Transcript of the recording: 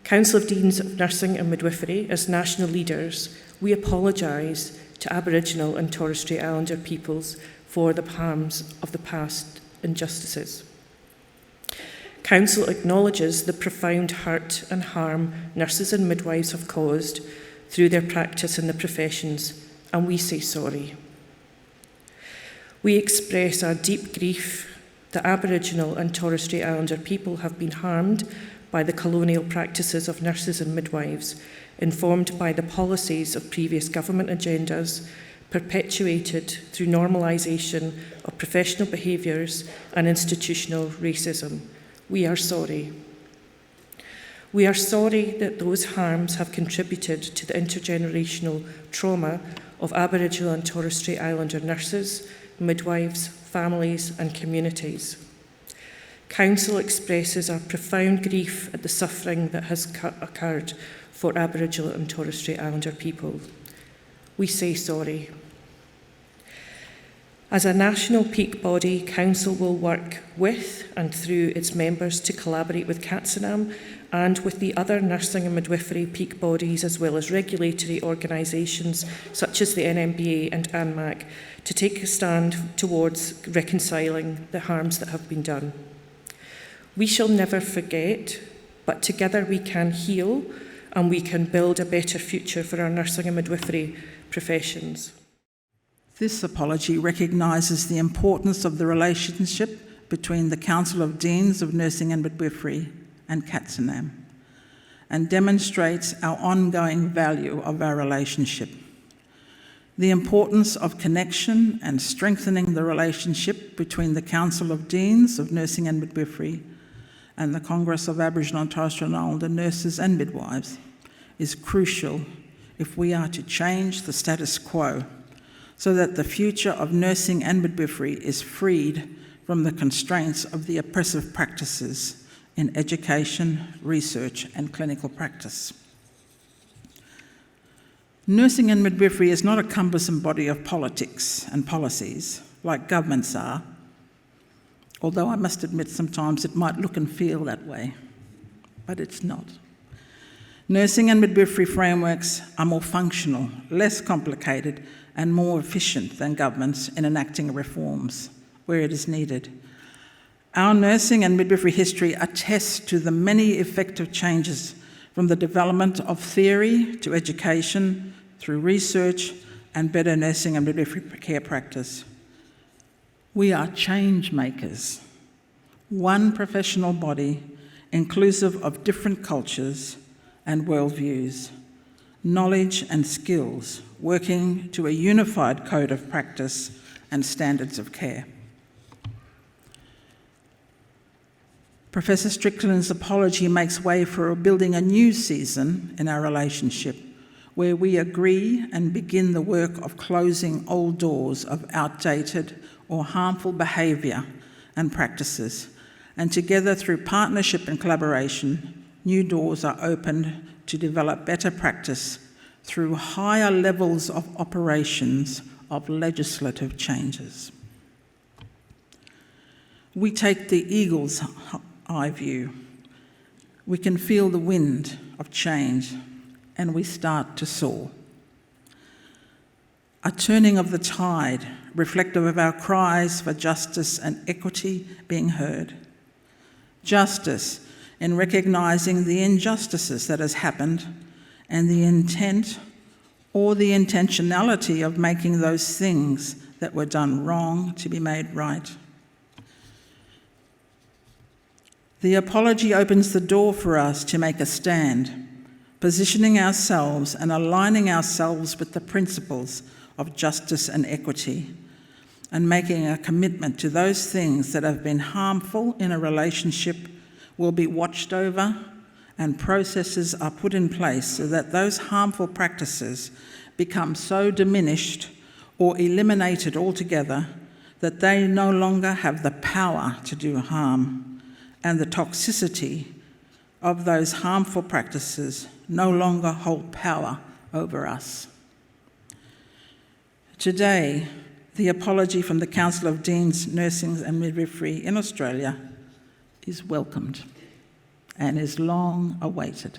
Council of Deans of Nursing and Midwifery, as national leaders, we apologise to Aboriginal and Torres Strait Islander peoples for the harms of the past injustices. Council acknowledges the profound hurt and harm nurses and midwives have caused through their practice in the professions, and we say sorry. We express our deep grief that Aboriginal and Torres Strait Islander people have been harmed by the colonial practices of nurses and midwives, informed by the policies of previous government agendas, perpetuated through normalisation of professional behaviours and institutional racism. We are sorry. We are sorry that those harms have contributed to the intergenerational trauma of Aboriginal and Torres Strait Islander nurses, midwives, families and communities. Council expresses our profound grief at the suffering that has occurred for Aboriginal and Torres Strait Islander people. We say sorry. As a national peak body, Council will work with and through its members to collaborate with CATSINaM and with the other nursing and midwifery peak bodies, as well as regulatory organisations such as the NMBA and ANMAC, to take a stand towards reconciling the harms that have been done. We shall never forget, but together we can heal and we can build a better future for our nursing and midwifery professions. This apology recognises the importance of the relationship between the Council of Deans of Nursing and Midwifery and CATSINaM, and demonstrates our ongoing value of our relationship. The importance of connection and strengthening the relationship between the Council of Deans of Nursing and Midwifery and the Congress of Aboriginal and Torres Strait Islander Nurses and Midwives is crucial if we are to change the status quo so that the future of nursing and midwifery is freed from the constraints of the oppressive practices in education, research and clinical practice. Nursing and midwifery is not a cumbersome body of politics and policies like governments are, although I must admit sometimes it might look and feel that way, but it's not. Nursing and midwifery frameworks are more functional, less complicated, and more efficient than governments in enacting reforms where it is needed. Our nursing and midwifery history attests to the many effective changes from the development of theory to education, through research and better nursing and midwifery care practice. We are change makers, one professional body inclusive of different cultures and worldviews, knowledge and skills, working to a unified code of practice and standards of care. Professor Strickland's apology makes way for building a new season in our relationship, where we agree and begin the work of closing old doors of outdated or harmful behaviour and practices, and together through partnership and collaboration, new doors are opened to develop better practice through higher levels of operations of legislative changes. We take the eagle's eye view. We can feel the wind of change and we start to soar. A turning of the tide, reflective of our cries for justice and equity being heard. Justice in recognising the injustices that has happened and the intent or the intentionality of making those things that were done wrong to be made right. The apology opens the door for us to make a stand, positioning ourselves and aligning ourselves with the principles of justice and equity, and making a commitment to those things that have been harmful in a relationship will be watched over and processes are put in place so that those harmful practices become so diminished or eliminated altogether that they no longer have the power to do harm, and the toxicity of those harmful practices no longer hold power over us. Today, the apology from the Council of Deans, Nursing and Midwifery in Australia is welcomed and is long awaited.